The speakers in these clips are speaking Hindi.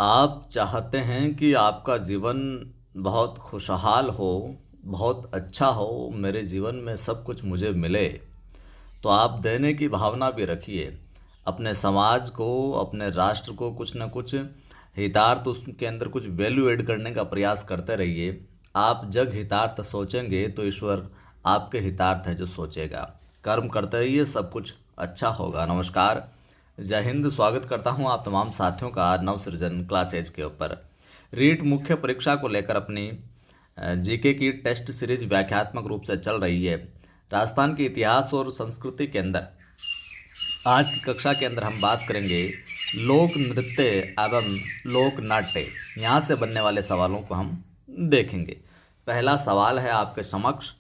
आप चाहते हैं कि आपका जीवन बहुत खुशहाल हो, बहुत अच्छा हो, मेरे जीवन में सब कुछ मुझे मिले, तो आप देने की भावना भी रखिए। अपने समाज को, अपने राष्ट्र को कुछ न कुछ हितार्थ, उसके अंदर कुछ वैल्यू ऐड करने का प्रयास करते रहिए। आप जग हितार्थ सोचेंगे तो ईश्वर आपके हितार्थ है जो सोचेगा। कर्म करते रहिए, सब कुछ अच्छा होगा। नमस्कार, जय हिंद। स्वागत करता हूं आप तमाम साथियों का नवसृजन क्लासेज के ऊपर। रीट मुख्य परीक्षा को लेकर अपनी जीके की टेस्ट सीरीज व्याख्यात्मक रूप से चल रही है। राजस्थान के इतिहास और संस्कृति के अंदर आज की कक्षा के अंदर हम बात करेंगे लोक नृत्य एवं लोक नाट्य। यहाँ से बनने वाले सवालों को हम देखेंगे। पहला सवाल है आपके समक्ष,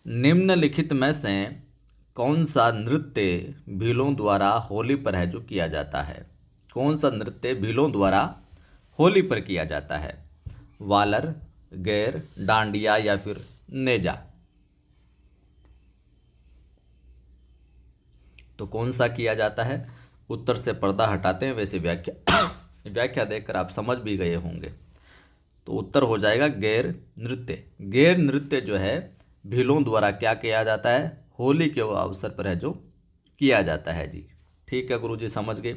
निम्नलिखित में से कौन सा नृत्य भीलों द्वारा होली पर है जो किया जाता है? कौन सा नृत्य भीलों द्वारा होली पर किया जाता है? वालर, गैर, डांडिया या फिर नेजा? तो कौन सा किया जाता है? उत्तर से पर्दा हटाते हैं। वैसे व्याख्या देखकर आप समझ भी गए होंगे। तो उत्तर हो जाएगा गैर नृत्य। गैर नृत्य जो है भीलों द्वारा क्या किया जाता है? होली के अवसर पर है जो किया जाता है जी। ठीक है गुरुजी, समझ गए।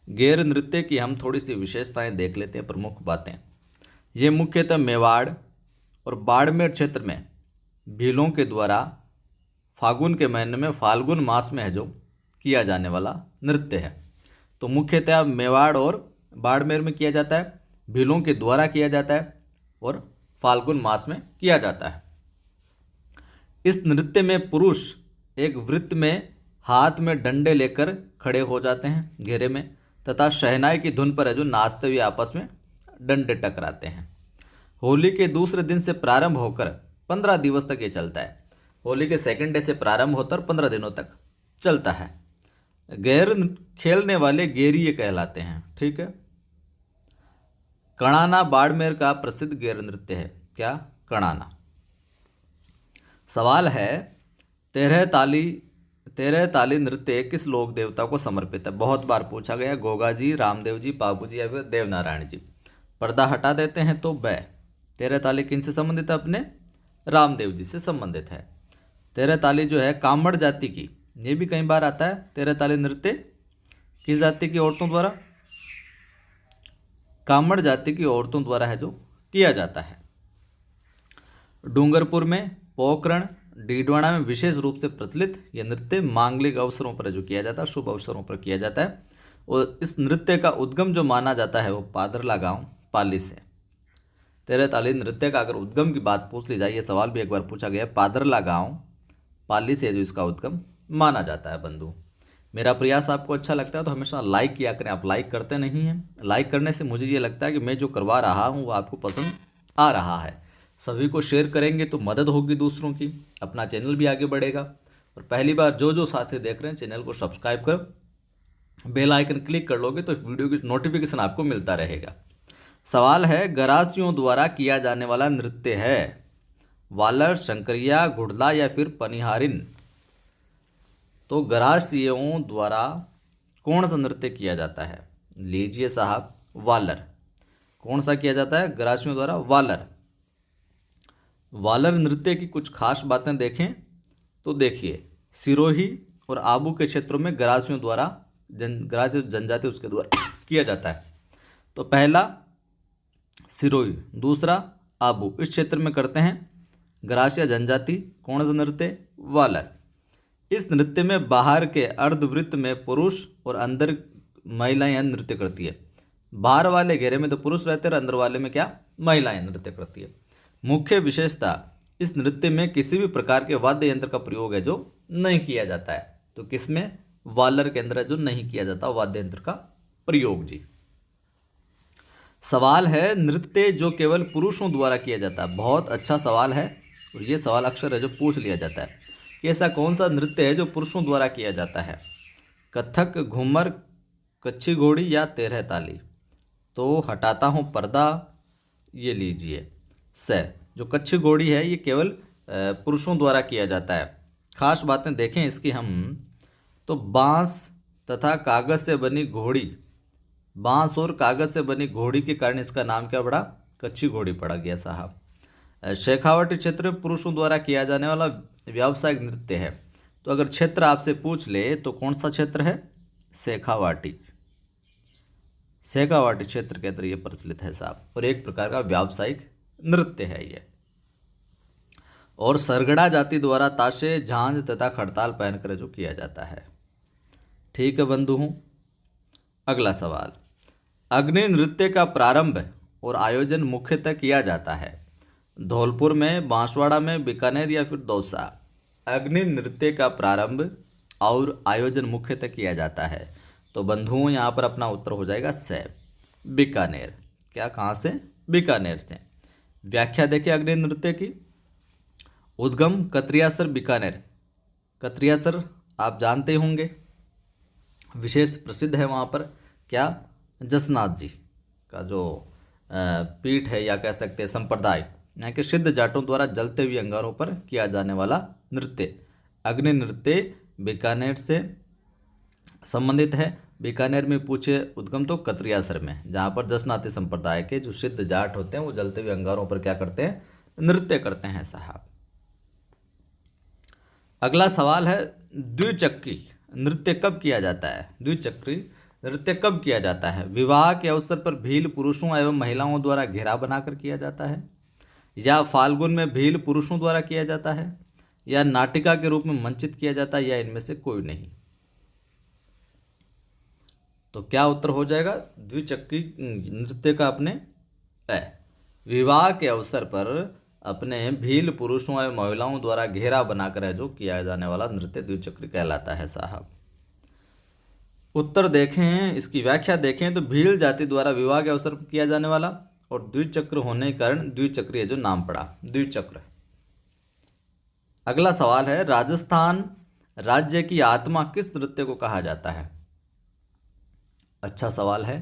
गैर नृत्य की हम थोड़ी सी विशेषताएं देख लेते हैं, प्रमुख बातें। ये मुख्यतः मेवाड़ और बाड़मेर क्षेत्र में भीलों के द्वारा फागुन के महीने में, फाल्गुन मास में है जो किया जाने वाला नृत्य है। तो मुख्यतः मेवाड़ और बाड़मेर में किया जाता है, भीलों के द्वारा किया जाता है और फाल्गुन मास में किया जाता है। इस नृत्य में पुरुष एक वृत्त में हाथ में डंडे लेकर खड़े हो जाते हैं घेरे में, तथा शहनाई की धुन पर है जो नाचते हुए आपस में डंडे टकराते हैं। होली के दूसरे दिन से प्रारंभ होकर 15 दिवस तक ये चलता है। होली के सेकंड डे से प्रारंभ होकर 15 दिनों तक चलता है। गैर खेलने वाले गेरिये कहलाते हैं। ठीक है। कणाना बाड़मेर का प्रसिद्ध गैर नृत्य है। क्या? कणाना। सवाल है, तेरह ताली नृत्य किस लोक देवता को समर्पित है? बहुत बार पूछा गया। गोगा जी, रामदेव जी, बाबू जी या फिर देवनारायण जी? पर्दा हटा देते हैं तो बै। तेरह ताली किन से संबंधित है? अपने रामदेव जी से संबंधित है। तेरह ताली जो है कामड़ जाति की, ये भी कई बार आता है। तेरह ताली नृत्य किस जाति की औरतों द्वारा? कामड़ जाति की औरतों द्वारा है जो किया जाता है। डूंगरपुर में, पोखरण, डीडवाना में विशेष रूप से प्रचलित यह नृत्य मांगलिक अवसरों पर जो किया जाता है, शुभ अवसरों पर किया जाता है। और इस नृत्य का उद्गम जो माना जाता है वो पादरला गांव पाली से। तेरह ताली नृत्य का अगर उद्गम की बात पूछ ली जाए, ये सवाल भी एक बार पूछा गया, पादरला गांव पाली से जो इसका उद्गम माना जाता है। बंधु, मेरा प्रयास आपको अच्छा लगता है तो हमेशा लाइक किया करें। आप लाइक करते नहीं हैं। लाइक करने से मुझे ये लगता है कि मैं जो करवा रहा हूँ वो आपको पसंद आ रहा है। सभी को शेयर करेंगे तो मदद होगी दूसरों की, अपना चैनल भी आगे बढ़ेगा। और पहली बार जो साथी देख रहे हैं, चैनल को सब्सक्राइब कर बेल आइकन क्लिक कर लोगे तो वीडियो की नोटिफिकेशन आपको मिलता रहेगा। सवाल है, गरासियों द्वारा किया जाने वाला नृत्य है वालर, शंकरिया, घुड़ला या फिर पनिहारिन? तो गरासियों द्वारा कौन सा नृत्य किया जाता है? लीजिए साहब, वालर। कौन सा किया जाता है गरासियों द्वारा? वालर। वालर नृत्य की कुछ खास बातें देखें तो देखिए, सिरोही और आबू के क्षेत्रों में गरासियों द्वारा गरासी जनजाति उसके द्वारा किया जाता है। तो पहला सिरोही, दूसरा आबू, इस क्षेत्र में करते हैं गरासिया जनजाति। कौन सा नृत्य? वालर। इस नृत्य में बाहर के अर्धवृत्त में पुरुष और अंदर महिलाएं नृत्य करती है। बाहर वाले घेरे में तो पुरुष रहते हैं, अंदर वाले में क्या? महिलाएं नृत्य करती है। मुख्य विशेषता, इस नृत्य में किसी भी प्रकार के वाद्य यंत्र का प्रयोग है जो नहीं किया जाता है। तो किसमें? वालर के अंदर जो नहीं किया जाता वाद्य यंत्र का प्रयोग जी। सवाल है, नृत्य जो केवल पुरुषों द्वारा किया जाता है। बहुत अच्छा सवाल है और ये सवाल अक्सर है जो पूछ लिया जाता है कि ऐसा कौन सा नृत्य है जो पुरुषों द्वारा किया जाता है? कथक, घूमर, कच्छी घोड़ी या तेरह ताली? तो हटाता हूँ पर्दा, ये लीजिए से। जो कच्छी घोड़ी है ये केवल पुरुषों द्वारा किया जाता है। खास बातें देखें इसकी हम, तो बांस तथा कागज से बनी घोड़ी बांस और कागज से बनी घोड़ी के कारण इसका नाम क्या पड़ा? कच्ची घोड़ी पड़ा गया साहब। शेखावाटी क्षेत्र में पुरुषों द्वारा किया जाने वाला व्यावसायिक नृत्य है। तो अगर क्षेत्र आपसे पूछ ले तो कौन सा क्षेत्र है? शेखावाटी। शेखावाटी क्षेत्र के अंदर ये प्रचलित है साहब, और एक प्रकार का व्यावसायिक नृत्य है ये। और सरगड़ा जाति द्वारा ताशे, झांझ तथा खड़ताल पहनकर जो किया जाता है। ठीक है बंधु हूँ। अगला सवाल, अग्नि नृत्य का प्रारंभ और आयोजन मुख्यतः किया जाता है धौलपुर में, बांसवाड़ा में, बीकानेर या फिर दौसा। अग्नि नृत्य का प्रारंभ और आयोजन मुख्यतः किया जाता है। तो बंधुओं यहाँ पर अपना उत्तर हो जाएगा से, बीकानेर। क्या, कहाँ से? बीकानेर से। व्याख्या देखिए अग्नि नृत्य की। उद्गम कतरियासर, बीकानेर। कतरियासर आप जानते होंगे, विशेष प्रसिद्ध है वहाँ पर। क्या? जसनाथ जी का जो पीठ है या कह सकते हैं संप्रदाय, यहाँ के सिद्ध जाटों द्वारा जलते हुए अंगारों पर किया जाने वाला नृत्य अग्नि नृत्य बीकानेर से संबंधित है। बीकानेर में पूछे उद्गम तो कतरियासर में, जहाँ पर जसनाती संप्रदाय के जो सिद्ध जाट होते हैं वो जलते हुए अंगारों पर क्या करते हैं? नृत्य करते हैं साहब। अगला सवाल है, द्विचक्री नृत्य कब किया जाता है? द्विचक्री नृत्य कब किया जाता है? विवाह के अवसर पर भील पुरुषों एवं महिलाओं द्वारा घेरा बनाकर किया जाता है, या फाल्गुन में भील पुरुषों द्वारा किया जाता है, या नाटिका के रूप में मंचित किया जाता है, या इनमें से कोई नहीं। तो क्या उत्तर हो जाएगा द्विचक्री नृत्य का? अपने विवाह के अवसर पर अपने भील पुरुषों एवं महिलाओं द्वारा घेरा बनाकर है जो किया जाने वाला नृत्य द्विचक्री कहलाता है साहब। उत्तर देखें, इसकी व्याख्या देखें तो भील जाति द्वारा विवाह के अवसर पर किया जाने वाला और द्विचक्र होने के कारण द्विचक्री जो नाम पड़ा, द्विचक्र। अगला सवाल है, राजस्थान राज्य की आत्मा किस नृत्य को कहा जाता है? अच्छा सवाल है।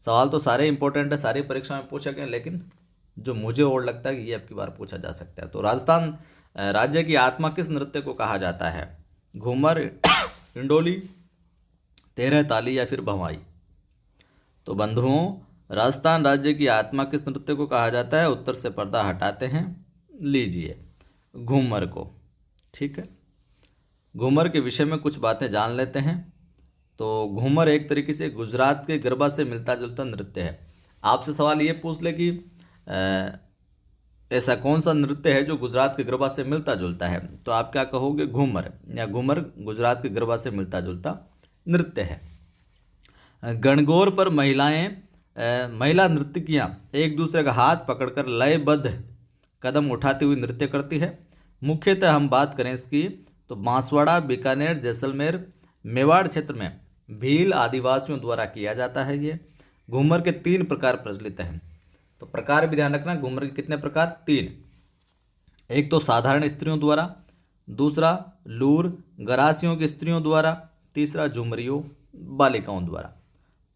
सवाल तो सारे इंपॉर्टेंट है, सारी परीक्षा में पूछे गए, लेकिन जो मुझे और लगता है कि ये अब की बार पूछा जा सकता है। तो राजस्थान राज्य की आत्मा किस नृत्य को कहा जाता है? घूमर, इंडोली, तेरह ताली या फिर भवाई। तो बंधुओं, राजस्थान राज्य की आत्मा किस नृत्य को कहा जाता है? उत्तर से पर्दा हटाते हैं, लीजिए घूमर को। ठीक है, घूमर के विषय में कुछ बातें जान लेते हैं। तो घूमर एक तरीके से गुजरात के गरबा से मिलता जुलता नृत्य है। आपसे सवाल ये पूछ ले कि ऐसा कौन सा नृत्य है जो गुजरात के गरबा से मिलता जुलता है, तो आप क्या कहोगे? घूमर, या घूमर गुजरात के गरबा से मिलता जुलता नृत्य है। गणगौर पर महिला नर्तकियां एक दूसरे का हाथ पकड़कर लयबद्ध कदम उठाती हुई नृत्य करती है। मुख्यतः हम बात करें इसकी तो बांसवाड़ा, बीकानेर, जैसलमेर, मेवाड़ क्षेत्र में भील आदिवासियों द्वारा किया जाता है। ये घूमर के 3 प्रकार प्रचलित हैं। तो प्रकार भी ध्यान रखना, घूमर के कितने प्रकार? 3। एक तो साधारण स्त्रियों द्वारा, दूसरा लूर गरासियों की स्त्रियों द्वारा, तीसरा झुमरियों बालिकाओं द्वारा।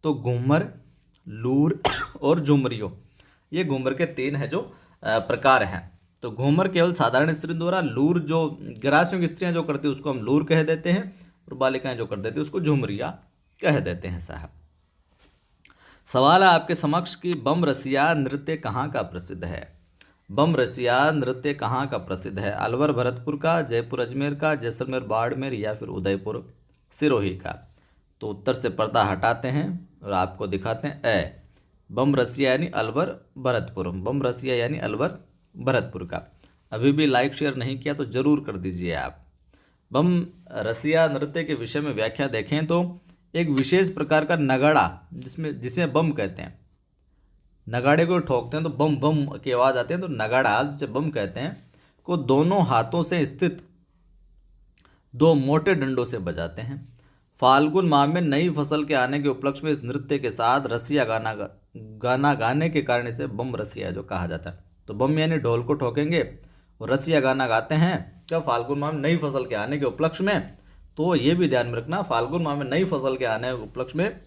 तो घूमर, लूर और झुमरियों, ये घूमर के 3 है जो प्रकार हैं। तो घूमर केवल साधारण स्त्रियों द्वारा, लूर जो गरासियों की स्त्रियां जो करती है उसको हम लूर कह देते हैं, और बालिकाएं जो कर देती है उसको झुमरिया कह देते हैं साहब। सवाल है आपके समक्ष कि बम रसिया नृत्य कहाँ का प्रसिद्ध है? बम रसिया नृत्य कहाँ का प्रसिद्ध है? अलवर भरतपुर का, जयपुर अजमेर का, जैसलमेर बाड़मेर या फिर उदयपुर सिरोही का। तो उत्तर से पर्दा हटाते हैं और आपको दिखाते हैं बम रसिया यानी अलवर भरतपुर, बम रसिया यानी अलवर भरतपुर का। अभी भी लाइक शेयर नहीं किया तो जरूर कर दीजिए आप। बम रसिया नृत्य के विषय में व्याख्या देखें तो एक विशेष प्रकार का नगाड़ा, जिसे बम कहते हैं, नगाड़े को ठोकते हैं तो बम बम की आवाज़ आती है, तो नगाड़ा जिसे बम कहते हैं को दोनों हाथों से स्थित 2 मोटे डंडों से बजाते हैं। फाल्गुन माह में नई फसल के आने के उपलक्ष्य में इस नृत्य के साथ रसिया गाना गाने के कारण इसे बम रसिया जो कहा जाता है। तो बम यानी ढोल को ठोकेंगे और रसिया गाना गाते हैं क्या? फाल्गुन माह में नई फसल के आने के उपलक्ष्य में। तो ये भी ध्यान में रखना, फाल्गुन माह में नई फसल के आने के उपलक्ष्य में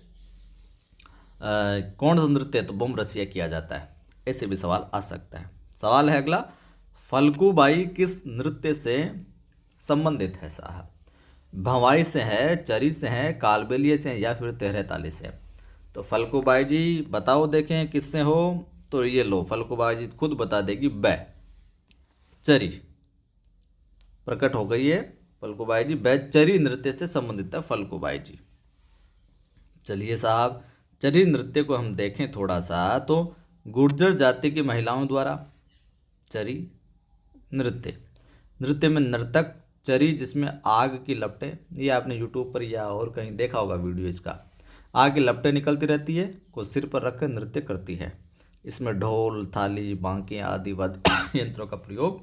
कौन सा नृत्य? तो बम रसिया किया जाता है। ऐसे भी सवाल आ सकता है। सवाल है अगला, फल्गुबाई किस नृत्य से संबंधित है साहब? भवाई से है, चरी से है, कालबेलिए से है या फिर तेरह ताली से? तो फल्गुबाई जी बताओ देखें किससे हो। तो ये लो, फल्गुबाई जी खुद बता देगी, चरी प्रकट हो गई है। फल्गुबाई जी चरी नृत्य से संबंधित है फल्गुबाई जी। चलिए साहब, चरी नृत्य को हम देखें थोड़ा सा, तो गुर्जर जाति की महिलाओं द्वारा चरी नृत्य, नृत्य में नर्तक चरी जिसमें आग की लपटें, ये आपने यूट्यूब पर या और कहीं देखा होगा वीडियो इसका, आग की लपटें निकलती रहती है, को सिर पर रखकर नृत्य करती है। इसमें ढोल, थाली, बांके आदि वाद्य यंत्रों का प्रयोग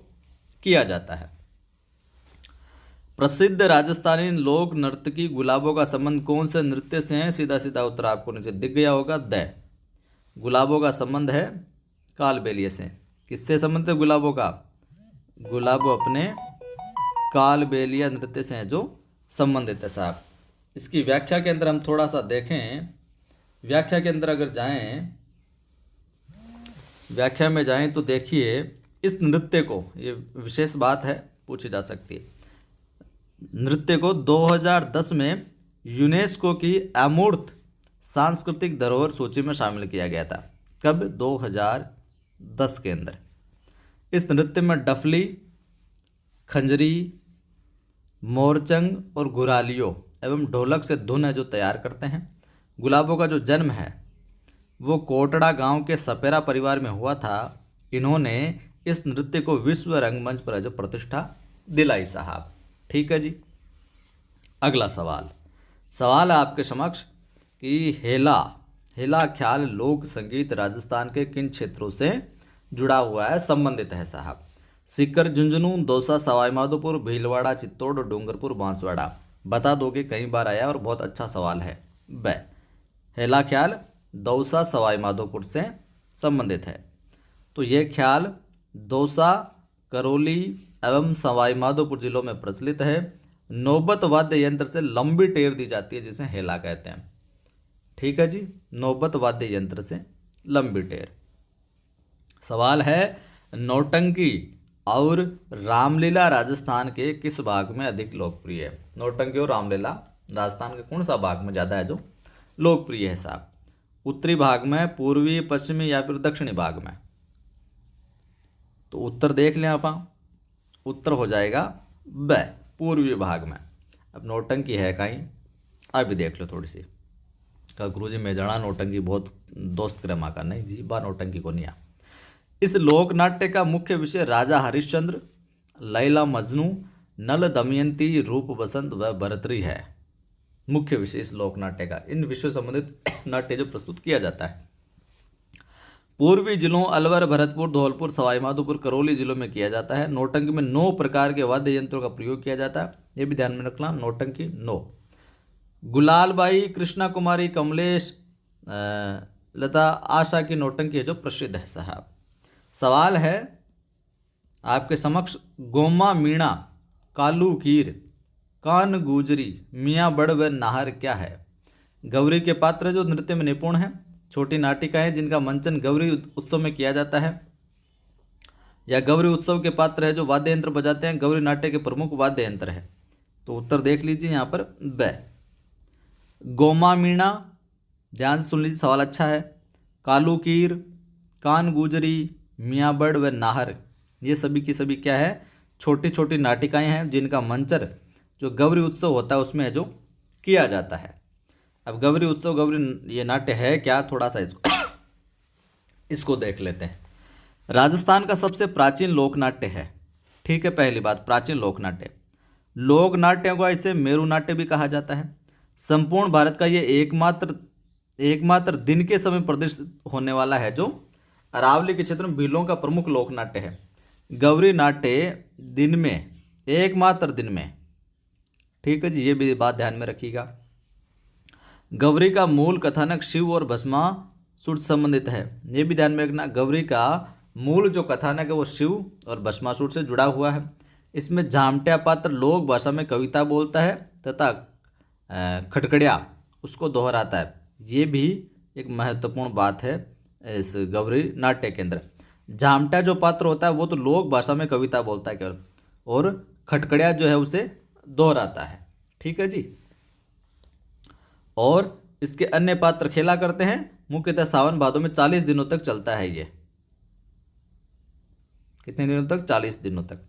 किया जाता है। प्रसिद्ध राजस्थानी लोक नर्तकी गुलाबों का संबंध कौन से नृत्य से है? सीधा सीधा उत्तर आपको नीचे दिख गया होगा, गुलाबों का संबंध है कालबेलिए से। किससे संबंध है गुलाबों का? गुलाबों अपने कालबेलिया नृत्य से हैं जो संबंधित है साहब। इसकी व्याख्या के अंदर हम थोड़ा सा देखें, व्याख्या के अंदर अगर जाएं, व्याख्या में जाएं तो देखिए इस नृत्य को, ये विशेष बात है पूछी जा सकती है, नृत्य को 2010 में यूनेस्को की अमूर्त सांस्कृतिक धरोहर सूची में शामिल किया गया था। कब? 2010 के अंदर। इस नृत्य में डफली, खंजरी, मोरचंग और घुरालियों एवं ढोलक से धुन है जो तैयार करते हैं। गुलाबों का जो जन्म है वो कोटड़ा गांव के सपेरा परिवार में हुआ था। इन्होंने इस नृत्य को विश्व रंगमंच पर जो प्रतिष्ठा दिलाई साहब। ठीक है जी। अगला सवाल है आपके समक्ष कि हेला ख्याल लोक संगीत राजस्थान के किन क्षेत्रों से जुड़ा हुआ है, संबंधित है साहब? सीकर, झुंझुनू, दौसा, सवाई माधोपुर, भीलवाड़ा, चित्तौड़, डूंगरपुर, बांसवाड़ा। बता दोगे, कई बार आया और बहुत अच्छा सवाल है। हेला ख्याल दौसा, सवाई माधोपुर से संबंधित है। तो ये ख्याल दौसा, करौली एवं सवाई माधोपुर जिलों में प्रचलित है। नौबत वाद्य यंत्र से लंबी टेर दी जाती है जिसे हेला कहते हैं। ठीक है जी, नौबत वाद्य यंत्र से लंबी टेर। सवाल है नौटंकी और रामलीला राजस्थान के किस भाग में अधिक लोकप्रिय है? नौटंकी और रामलीला राजस्थान के कौन सा भाग में ज़्यादा है जो लोकप्रिय है साहब? उत्तरी भाग में, पूर्वी, पश्चिमी या फिर दक्षिणी भाग में? तो उत्तर देख लें आप, उत्तर हो जाएगा पूर्वी भाग में। अब नौटंकी है कहीं, अभी देख लो थोड़ी सी। का गुरुजी मैं जाना नौटंकी बहुत दोस्त क्रमा का, नहीं जी बा नौटंकी को नहीं आ। इस लोकनाट्य का मुख्य विषय राजा हरिश्चंद्र, लैला मजनू, नल दमयंती, रूप बसंत व भरतरी है। मुख्य विषय इस लोकनाट्य का, इन विषयों संबंधित नाट्य जो प्रस्तुत किया जाता है। पूर्वी जिलों अलवर, भरतपुर, धौलपुर, सवाईमाधोपुर, करौली जिलों में किया जाता है। नौटंकी में 9 प्रकार के वाद्य यंत्रों का प्रयोग किया जाता है, ये भी ध्यान में रखना। नौटंकी 9। गुलालबाई, कृष्णा कुमारी, कमलेश, लता, आशा की नौटंकी है जो प्रसिद्ध है साहब। सवाल है आपके समक्ष, गोमा मीणा, कालू कीर, कान गुजरी, मियाँ बड़ व नाहर क्या है? गौरी के पात्र जो नृत्य में निपुण है, छोटी नाटिकाएं जिनका मंचन गौरी उत्सव में किया जाता है, या गौरी उत्सव के पात्र है जो वाद्य यंत्र बजाते हैं, गौरी नाट्य के प्रमुख वाद्य यंत्र है। तो उत्तर देख लीजिए यहाँ पर गोमा मीणा, ध्यान से सुन लीजिए सवाल अच्छा है। कालू कीर, कान गुजरी, मियाँ बड़ व नाहर, ये सभी की सभी क्या है? छोटी छोटी नाटिकाएं हैं जिनका मंचन जो गौरी उत्सव होता है उसमें जो किया जाता है। अब गौरी उत्सव, गौरी ये नाट्य है क्या, थोड़ा सा इसको देख लेते हैं। राजस्थान का सबसे प्राचीन लोकनाट्य है। ठीक है, पहली बात प्राचीन लोकनाट्य। लोकनाट्यों को ऐसे मेरू नाट्य भी कहा जाता है। संपूर्ण भारत का ये एकमात्र दिन के समय प्रदर्शित होने वाला है जो अरावली के क्षेत्र में भीलों का प्रमुख लोकनाट्य है। गौरी नाट्य दिन में, एकमात्र दिन में। ठीक है जी, ये भी बात ध्यान में रखिएगा। गौरी का मूल कथानक शिव और भस्मासुर संबंधित है, ये भी ध्यान में रखना। गौरी का मूल जो कथानक है वो शिव और भस्मासुर से जुड़ा हुआ है। इसमें झामट्या पात्र लोक भाषा में कविता बोलता है तथा खटखड़िया उसको दोहराता है। ये भी एक महत्वपूर्ण बात है इस गौरी नाट्य के अंदर। झामटा जो पात्र होता है वो तो लोक भाषा में कविता बोलता है केवल, और खटखड़िया जो है उसे दोहराता है। ठीक है जी। और इसके अन्य पात्र खेला करते हैं। मुख्यतः सावन भादों में 40 दिनों तक चलता है ये। कितने दिनों तक? 40 दिनों तक।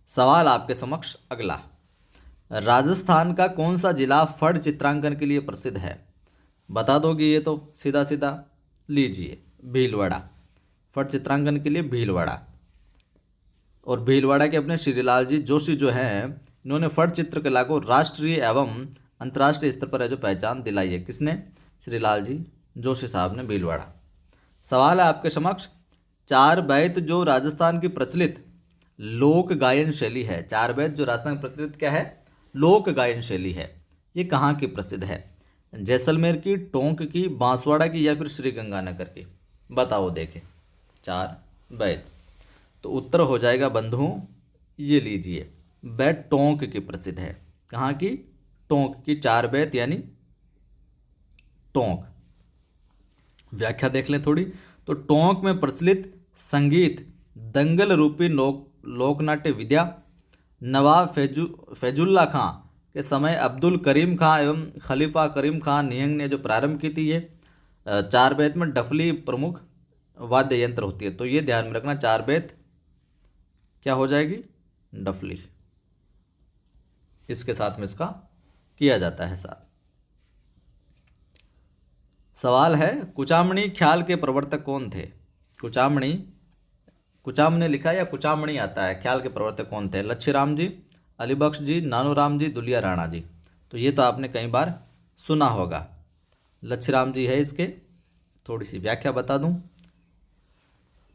सवाल आपके समक्ष अगला, राजस्थान का कौन सा जिला फड़ चित्रांकन के लिए प्रसिद्ध है? बता दोगे ये तो सीधा सीधा। लीजिए, भीलवाड़ा। फड़ चित्रांकन के लिए भीलवाड़ा। और भीलवाड़ा के अपने श्रीलाल जी जोशी जो हैं, इन्होंने फड़ चित्रकला को राष्ट्रीय एवं अंतर्राष्ट्रीय स्तर पर जो पहचान दिलाई है। किसने? श्रीलाल जी जोशी साहब ने, भीलवाड़ा। सवाल है आपके समक्ष, चार बैत जो राजस्थान की प्रचलित लोक गायन शैली है, चार बैत जो राजस्थान की प्रचलित क्या है? लोक गायन शैली है, ये कहाँ की प्रसिद्ध है? जैसलमेर की, टोंक की, बांसवाड़ा की या फिर श्रीगंगानगर की? बताओ देखें। चार बैत, तो उत्तर हो जाएगा बंधुओं, ये लीजिए, बैत टोंक की प्रसिद्ध है। कहाँ की? टोंक की। चार बैत यानी टोंक। व्याख्या देख लें थोड़ी, तो टोंक में प्रचलित संगीत दंगल रूपी लोकनाट्य विद्या नवाब फैजुल्ला खां के समय अब्दुल करीम खां एवं खलीफा करीम खां निहंग ने जो प्रारंभ की थी। ये चार बैत में डफली प्रमुख वाद्य यंत्र होती है, तो ये ध्यान में रखना, चार बैत क्या हो जाएगी? डफली। इसके साथ में इसका किया जाता है साथ। सवाल है, कुचामणी ख्याल के प्रवर्तक कौन थे? कुचामणी, कुचाम ने लिखा या कुचामणी आता है, ख्याल के प्रवर्तक कौन थे? लच्छीराम जी, अलीबख्श जी, नानूराम जी, दुलिया राणा जी। तो ये तो आपने कई बार सुना होगा। लच्छीराम जी है इसके। थोड़ी सी व्याख्या बता दूं।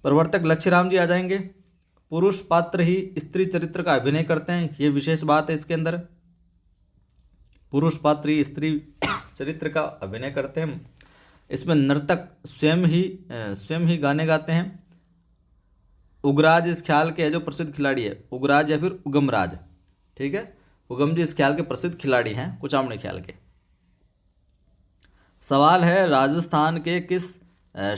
प्रवर्तक लच्छीराम जी आ जाएंगे। पुरुष पात्र ही स्त्री चरित्र का अभिनय करते हैं, ये विशेष बात है इसके अंदर। पुरुष पात्र ही स्त्री चरित्र का अभिनय करते हैं। इसमें नर्तक स्वयं ही गाने गाते हैं। उगराज इस ख्याल के जो प्रसिद्ध खिलाड़ी है, उगराज या फिर उगमराज, ठीक है, उगम जी इस ख्याल के प्रसिद्ध खिलाड़ी हैं, कुचामणी ख्याल के। सवाल है, राजस्थान के किस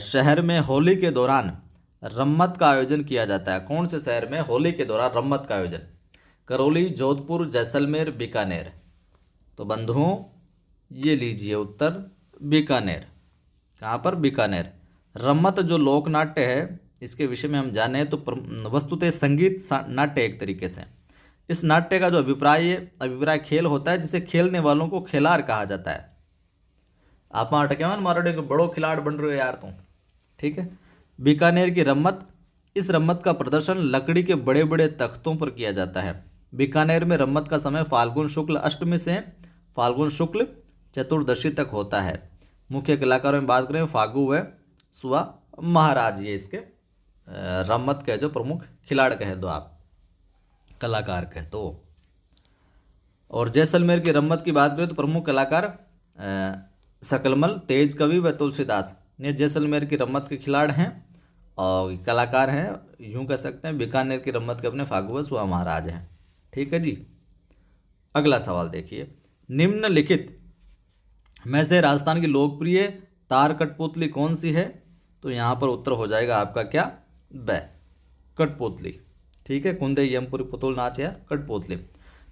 शहर में होली के दौरान रम्मत का आयोजन किया जाता है? कौन से शहर में होली के दौरान रम्मत का आयोजन? करौली, जोधपुर, जैसलमेर, बीकानेर। तो बंधुओं ये लीजिए उत्तर, बीकानेर। कहाँ पर? बीकानेर। रम्मत जो लोक नाट्य है, इसके विषय में हम जाने तो वस्तुतः संगीत नाट्य एक तरीके से। इस नाट्य का जो अभिप्राय खेल होता है, जिसे खेलने वालों को खिलाड़ कहा जाता है। आप वहाँ अटके मारोड़े के बड़ो खिलाड़ बन रहे हो यार तुम, ठीक है। बीकानेर की रम्मत, इस रम्मत का प्रदर्शन लकड़ी के बड़े बड़े तख्तों पर किया जाता है। बीकानेर में रम्मत का समय फाल्गुन शुक्ल अष्टमी से फाल्गुन शुक्ल चतुर्दशी तक होता है। मुख्य कलाकारों में बात करें, फागु व सुआ महाराज, ये इसके रम्मत के जो प्रमुख खिलाड़ कह दो आप, कलाकार कह दो। और जैसलमेर की रम्मत की बात करें तो प्रमुख कलाकार सकलमल, तेज कवि व तुलसीदास, ये जैसलमेर की रम्मत के खिलाड़ हैं और कलाकार हैं, यूं कह सकते हैं। बीकानेर की रम्मत के अपने फागु व सुआ महाराज हैं, ठीक है जी। अगला सवाल देखिए, निम्नलिखित में से राजस्थान की लोकप्रिय तार कठपुतली कौन सी है? तो यहाँ पर उत्तर हो जाएगा आपका क्या? ब, कठपुतली, ठीक है। कुंदे यमपुरी पुतुल नाच या कठपुतली।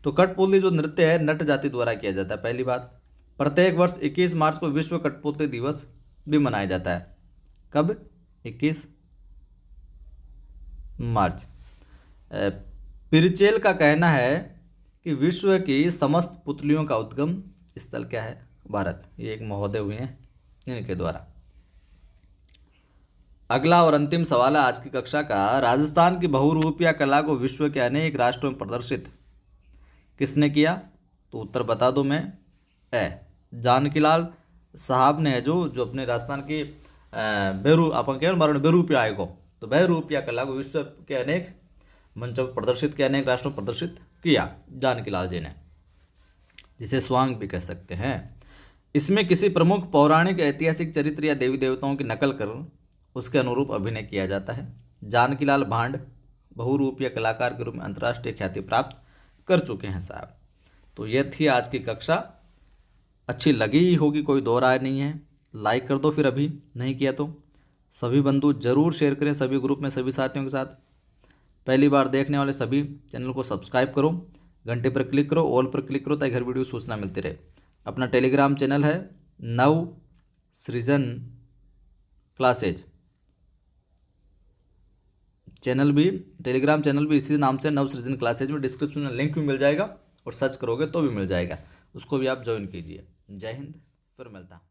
तो कठपुतली जो नृत्य है नट जाति द्वारा किया जाता है। पहली बात, प्रत्येक वर्ष 21 मार्च को विश्व कठपुतली दिवस भी मनाया जाता है। कब? 21 मार्च। पिरचेल का कहना है कि विश्व की समस्त पुतलियों का उद्गम स्थल क्या है? भारत। ये एक महोदय हुए हैं इनके द्वारा। अगला और अंतिम सवाल है आज की कक्षा का, राजस्थान की बहुरूपिया कला को विश्व के अनेक राष्ट्रों में प्रदर्शित किसने किया? तो उत्तर बता दो मैं, जानकीलाल साहब ने, जो अपने राजस्थान की अपन केवल मारो बहुरूपिया आय को, तो बहुरूपिया कला को विश्व के अनेक मंचों पर प्रदर्शित किया, अनेक राष्ट्रों में प्रदर्शित किया जानकीलाल जी ने, जिसे स्वांग भी कह सकते हैं। इसमें किसी प्रमुख पौराणिक ऐतिहासिक चरित्र या देवी देवताओं की नकल कर उसके अनुरूप अभिनय किया जाता है। जानकीलाल भांड बहुरूपीय कलाकार के रूप में अंतर्राष्ट्रीय ख्याति प्राप्त कर चुके हैं साहब। तो यह थी आज की कक्षा। अच्छी लगी ही होगी, कोई दो राय नहीं है। लाइक कर दो फिर अभी नहीं किया तो। सभी बंधु जरूर शेयर करें सभी ग्रुप में, सभी साथियों के साथ। पहली बार देखने वाले सभी चैनल को सब्सक्राइब करो, घंटे पर क्लिक करो, ऑल पर क्लिक करो ताकि हर वीडियो सूचना मिलती रहे। अपना टेलीग्राम चैनल है नव सृजन क्लासेज चैनल भी, टेलीग्राम चैनल भी इसी नाम से नव सृजन क्लासेज में डिस्क्रिप्शन में लिंक भी मिल जाएगा और सर्च करोगे तो भी मिल जाएगा, उसको भी आप ज्वाइन कीजिए। जय हिंद, फिर मिलता हूँ।